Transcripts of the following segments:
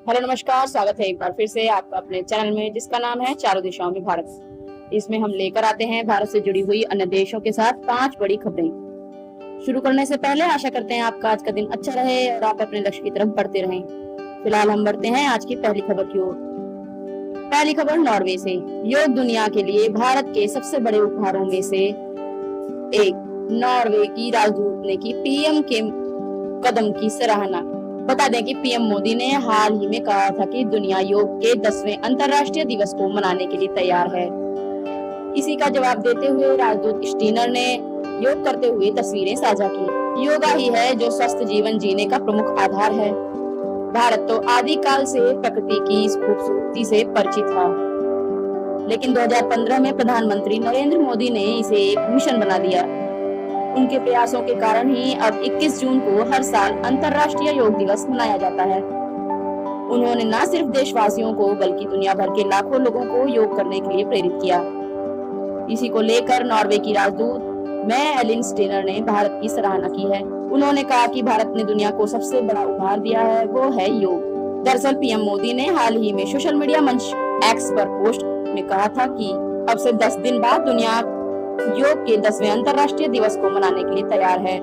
Hello नमस्कार, स्वागत है एक बार फिर से आपका अपने चैनल में जिसका नाम है चारों दिशाओं में भारत। इसमें हम लेकर आते हैं भारत से जुड़ी हुई अन्य देशों के साथ 5 बड़ी खबरें। शुरू करने से पहले आशा करते हैं आपका आज का दिन अच्छा रहे और आप अपने लक्ष्य की तरफ बढ़ते रहें। फिलहाल हम बढ़ते हैं आज की पहली खबर की ओर। पहली खबर नॉर्वे से। योग दुनिया के लिए भारत के सबसे बड़े उपहारों में से एक। नॉर्वे की राजदूत ने की पीएम के कदम की सराहना। बता दें कि पीएम मोदी ने हाल ही में कहा था कि दुनिया योग के 10वें अंतर्राष्ट्रीय दिवस को मनाने के लिए तैयार है। इसी का जवाब देते हुए राजदूत स्टीनर ने योग करते हुए तस्वीरें साझा की। योगा ही है जो स्वस्थ जीवन जीने का प्रमुख आधार है। भारत तो आदिकाल से प्रकृति की इस खूबसूरती से परिचित था, लेकिन 2015 में प्रधानमंत्री नरेंद्र मोदी ने इसे एक मिशन बना दिया। उनके प्रयासों के कारण ही अब 21 जून को हर साल अंतर्राष्ट्रीय योग दिवस मनाया जाता है। उन्होंने न सिर्फ देशवासियों को बल्कि दुनिया भर के लाखों लोगों को योग करने के लिए प्रेरित किया। इसी को लेकर नॉर्वे की राजदूत एलिन स्टेनर ने भारत की सराहना की है। उन्होंने कहा कि भारत ने दुनिया को सबसे बड़ा उपहार दिया है, वो है योग। दरअसल पीएम मोदी ने हाल ही में सोशल मीडिया मंच एक्स पर पोस्ट में कहा था कि अब से 10 दिन बाद दुनिया योग के 10वें अंतर्राष्ट्रीय दिवस को मनाने के लिए तैयार है।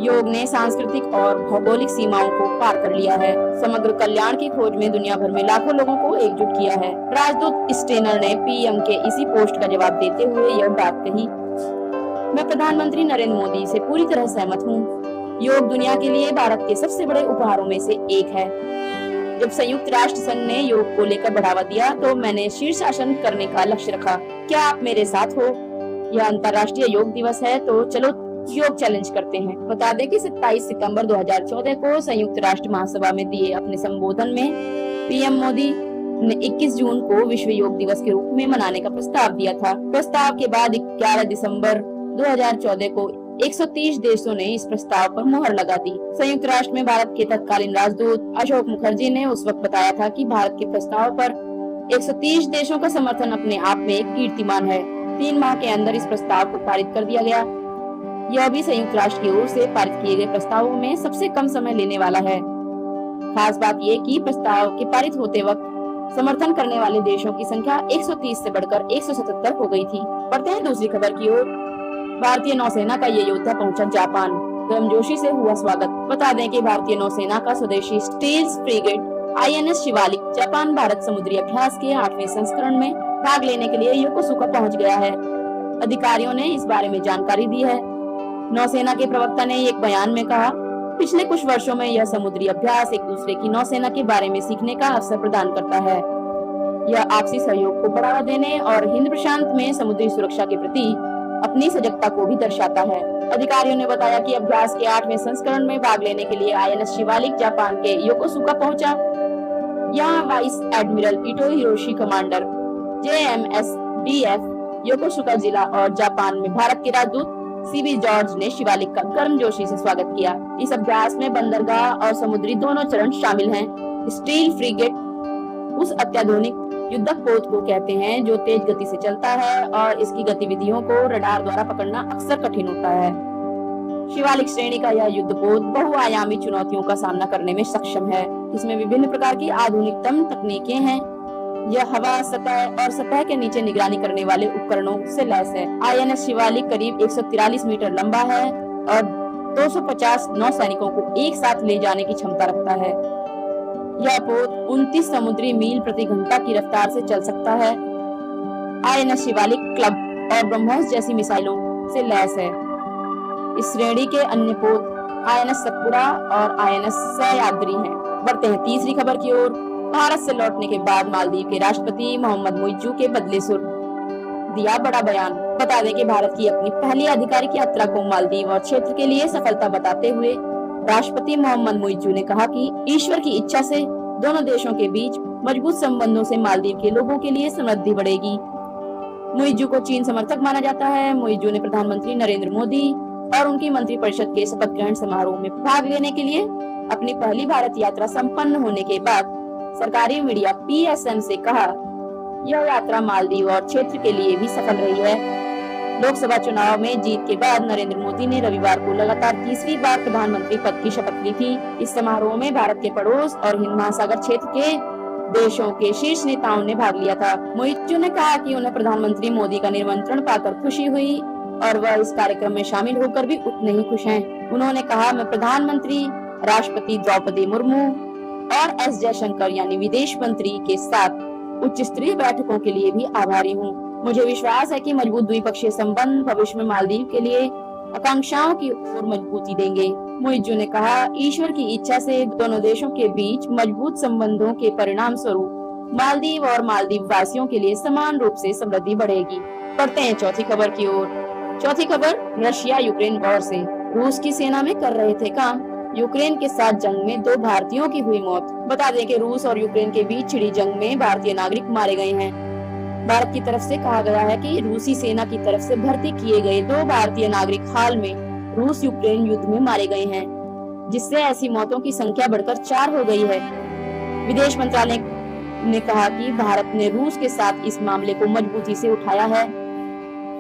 योग ने सांस्कृतिक और भौगोलिक सीमाओं को पार कर लिया है। समग्र कल्याण की खोज में दुनिया भर में लाखों लोगों को एकजुट किया है। राजदूत स्टेनर ने पीएम के इसी पोस्ट का जवाब देते हुए यह बात कही। मैं प्रधानमंत्री नरेंद्र मोदी से पूरी तरह सहमत हूँ। योग दुनिया के लिए भारत के सबसे बड़े उपहारों में से एक है। जब संयुक्त राष्ट्र संघ ने योग को लेकर बढ़ावा दिया तो मैंने शीर्षासन करने का लक्ष्य रखा। क्या आप मेरे साथ हो? यह अंतर्राष्ट्रीय योग दिवस है तो चलो योग चैलेंज करते हैं। बता दें कि 27 सितंबर 2014 को संयुक्त राष्ट्र महासभा में दिए अपने संबोधन में पीएम मोदी ने 21 जून को विश्व योग दिवस के रूप में मनाने का प्रस्ताव दिया था। प्रस्ताव के बाद 11 दिसंबर 2014 को 130 देशों ने इस प्रस्ताव पर मुहर लगा दी। संयुक्त राष्ट्र में भारत के तत्कालीन राजदूत अशोक मुखर्जी ने उस वक्त बताया था कि भारत के प्रस्ताव पर 130 देशों का समर्थन अपने आप में एक कीर्तिमान है। 3 माह के अंदर इस प्रस्ताव को पारित कर दिया गया। यह भी संयुक्त राष्ट्र की ओर से पारित किए गए प्रस्तावों में सबसे कम समय लेने वाला है। खास बात यह कि प्रस्ताव के पारित होते वक्त समर्थन करने वाले देशों की संख्या 130 से बढ़कर 177 हो गई थी। बढ़ते हैं दूसरी खबर की ओर। भारतीय नौसेना का ये योद्धा पहुंचा जापान। गर्मजोशी से हुआ स्वागत। बता दें कि भारतीय नौसेना का स्वदेशी steel frigate INS Shivalik Japan Bharat समुद्री अभ्यास के 8वें संस्करण में भाग लेने के लिए योकोसुका पहुंच गया है। अधिकारियों ने इस बारे में जानकारी दी है। नौसेना के प्रवक्ता ने एक बयान में कहा, पिछले कुछ वर्षों में यह समुद्री अभ्यास एक दूसरे की नौसेना के बारे में सीखने का अवसर प्रदान करता है। यह आपसी सहयोग को बढ़ावा देने और हिंद प्रशांत में समुद्री सुरक्षा के प्रति अपनी सजगता को भी दर्शाता है। अधिकारियों ने बताया कि अभ्यास के 8वें संस्करण में भाग लेने के लिए INS शिवालिक जापान के योकोसुका पहुंचा। यहाँ vice admiral Ito Hiroshi, commander JMS DF Yokosuka जिला और जापान में भारत के राजदूत CB जॉर्ज ने शिवालिक का गर्मजोशी से स्वागत किया। इस अभ्यास में बंदरगाह और समुद्री दोनों चरण शामिल हैं। स्टील फ्रिगेट उस अत्याधुनिक युद्धक पोत को कहते हैं जो तेज गति से चलता है और इसकी गतिविधियों को रडार द्वारा पकड़ना अक्सर कठिन होता है। शिवालिक श्रेणी का यह युद्धपोत बहुआयामी चुनौतियों का सामना करने में सक्षम है। इसमें विभिन्न प्रकार की आधुनिकतम तकनीकें हैं। यह हवा, सतह और सतह के नीचे निगरानी करने वाले उपकरणों से लैस है। INS शिवालिक करीब 143 मीटर लंबा है और 250 नौसैनिकों को एक साथ ले जाने की क्षमता रखता है। यह पोत 29 समुद्री मील प्रति घंटा की रफ्तार से चल सकता है। INS शिवालिक क्लब और ब्रह्मोस जैसी मिसाइलों से लैस है। इस श्रेणी के अन्य पोत INS सतपुड़ा और INS सह्याद्री हैं। बढ़ते हैं तीसरी खबर की ओर। भारत से लौटने के बाद मालदीव के राष्ट्रपति मोहम्मद मुइज्जू के बदले सुर दिया बड़ा बयान। बता दें कि भारत की अपनी पहली आधिकारिक यात्रा को मालदीव और क्षेत्र के लिए सफलता बताते हुए राष्ट्रपति मोहम्मद मुइज्जू ने कहा कि ईश्वर की इच्छा से दोनों देशों के बीच मजबूत संबंधों से मालदीव के लोगों के लिए समृद्धि बढ़ेगी। मुइज्जू को चीन समर्थक माना जाता है। मुइज्जू ने प्रधानमंत्री नरेंद्र मोदी और उनकी मंत्रिपरिषद के शपथ ग्रहण समारोह में भाग लेने के लिए अपनी पहली भारत यात्रा संपन्न होने के बाद सरकारी मीडिया PSM से कहा, यह यात्रा मालदीव और क्षेत्र के लिए भी सफल रही है। लोकसभा चुनाव में जीत के बाद नरेंद्र मोदी ने रविवार को लगातार तीसरी बार प्रधानमंत्री पद की शपथ ली थी। इस समारोह में भारत के पड़ोस और हिंद महासागर क्षेत्र के देशों के शीर्ष नेताओं ने भाग लिया था। मोइत्रो ने कहा कि उन्हें प्रधानमंत्री मोदी का निमंत्रण पाकर खुशी हुई और वह इस कार्यक्रम में शामिल होकर भी उतने ही खुश हैं। उन्होंने कहा, मैं प्रधानमंत्री, राष्ट्रपति द्रौपदी मुर्मू और एस जयशंकर यानी विदेश मंत्री के साथ उच्च स्तरीय बैठकों के लिए भी आभारी हूँ। मुझे विश्वास है कि मजबूत द्विपक्षीय संबंध भविष्य में मालदीव के लिए आकांक्षाओं की ओर मजबूती देंगे। मोइत्रो ने कहा, ईश्वर की इच्छा से दोनों देशों के बीच मजबूत संबंधों के परिणाम स्वरूप मालदीव और मालदीव वासियों के लिए समान रूप से समृद्धि बढ़ेगी। बढ़ते हैं चौथी खबर की ओर। चौथी खबर, रशिया यूक्रेन वॉर से। रूस की सेना में कर रहे थे काम, यूक्रेन के साथ जंग में 2 भारतीयों की हुई मौत। बता दें कि रूस और यूक्रेन के बीच छिड़ी जंग में भारतीय नागरिक मारे गए हैं। भारत की तरफ से कहा गया है कि रूसी सेना की तरफ से भर्ती किए गए 2 भारतीय नागरिक हाल में रूस यूक्रेन युद्ध में मारे गए हैं, जिससे ऐसी मौतों की संख्या बढ़कर 4 हो गई है। विदेश मंत्रालय ने कहा कि भारत ने रूस के साथ इस मामले को मजबूती से उठाया है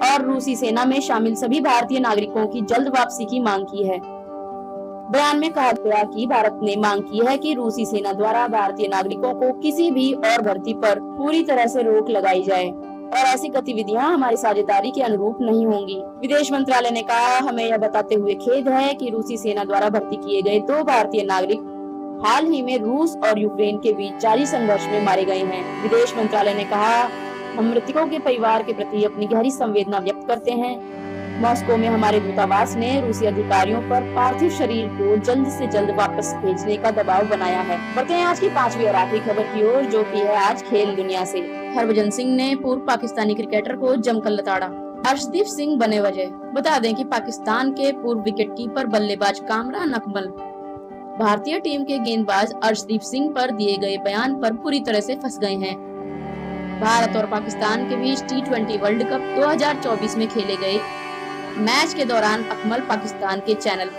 और रूसी सेना में शामिल सभी भारतीय नागरिकों की जल्द वापसी की मांग की है। बयान में कहा गया कि भारत ने मांग की है कि रूसी सेना द्वारा भारतीय नागरिकों को किसी भी और भर्ती पर पूरी तरह से रोक लगाई जाए और ऐसी गतिविधियां हमारी साझेदारी के अनुरूप नहीं होंगी। विदेश मंत्रालय ने कहा, हमें यह बताते हुए खेद है कि रूसी सेना द्वारा भर्ती किए गए 2 भारतीय नागरिक हाल ही में रूस और यूक्रेन के बीच जारी संघर्ष में मारे गए हैं। विदेश मंत्रालय ने कहा, हम मृतकों के परिवार के प्रति अपनी गहरी संवेदना व्यक्त करते हैं। मॉस्को में हमारे दूतावास ने रूसी अधिकारियों पर पार्थिव शरीर को जल्द से जल्द वापस भेजने का दबाव बनाया है। बढ़ते हैं आज की 5वीं और आखिरी खबर की ओर, जो की है आज खेल दुनिया से। हरभजन सिंह ने पूर्व पाकिस्तानी क्रिकेटर को जमकर लताड़ा, अर्शदीप सिंह बने वजह। बता दें कि पाकिस्तान के पूर्व विकेटकीपर बल्लेबाज कामरान अकमल भारतीय टीम के गेंदबाज अर्शदीप सिंह पर दिए गए बयान पर पूरी तरह से फंस गए हैं। भारत और पाकिस्तान के बीच T20 वर्ल्ड कप 2024 में खेले गए मैच के दौरान अकमल पाकिस्तान के चैनल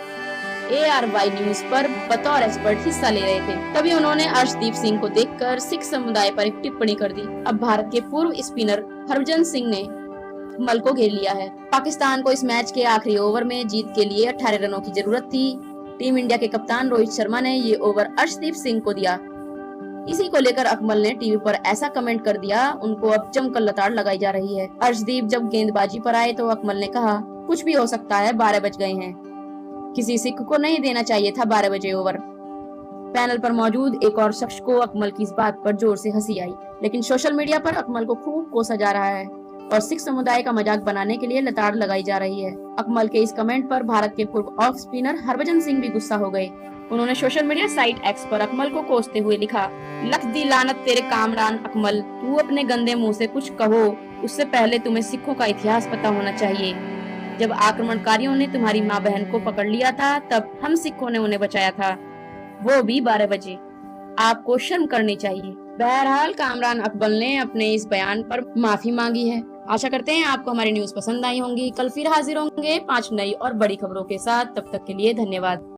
ARY न्यूज पर बतौर एक्सपर्ट हिस्सा ले रहे थे। तभी उन्होंने अर्शदीप सिंह को देखकर सिख समुदाय पर एक टिप्पणी कर दी। अब भारत के पूर्व स्पिनर हरभजन सिंह ने अकमल को घेर लिया है। पाकिस्तान को इस मैच के आखिरी ओवर में जीत के लिए 18 रनों की जरूरत थी। टीम इंडिया के कप्तान रोहित शर्मा ने ये ओवर अर्शदीप सिंह को दिया। इसी को लेकर अकमल ने टीवी पर ऐसा कमेंट कर दिया, उनको अब जमकर लताड़ लगाई जा रही है। अर्शदीप जब गेंदबाजी पर आए तो अकमल ने कहा, कुछ भी हो सकता है, 12 बज गए हैं, किसी सिख को नहीं देना चाहिए था 12 बजे ओवर। पैनल पर मौजूद एक और शख्स को अकमल की इस बात पर जोर से हंसी आई, लेकिन सोशल मीडिया पर अकमल को खूब कोसा जा रहा है और सिख समुदाय का मजाक बनाने के लिए लताड़ लगाई जा रही है। अकमल के इस कमेंट पर भारत के पूर्व ऑफ स्पिनर हरभजन सिंह भी गुस्सा हो गए। उन्होंने सोशल मीडिया साइट एक्स पर अकमल को कोसते हुए लिखा, लख दी लानत तेरे कामरान अकमल, तू अपने गंदे मुंह से कुछ कहो, उससे पहले तुम्हें सिखों का इतिहास पता होना चाहिए। जब आक्रमणकारियों ने तुम्हारी माँ बहन को पकड़ लिया था, तब हम सिखों ने उन्हें बचाया था, वो भी 12 बजे। आपको शर्म करनी चाहिए। बहरहाल कामरान अकमल ने अपने इस बयान पर माफी मांगी है। आशा करते हैं आपको हमारी न्यूज पसंद आई होंगी। कल फिर हाजिर होंगे 5 नई और बड़ी खबरों के साथ। तब तक के लिए धन्यवाद।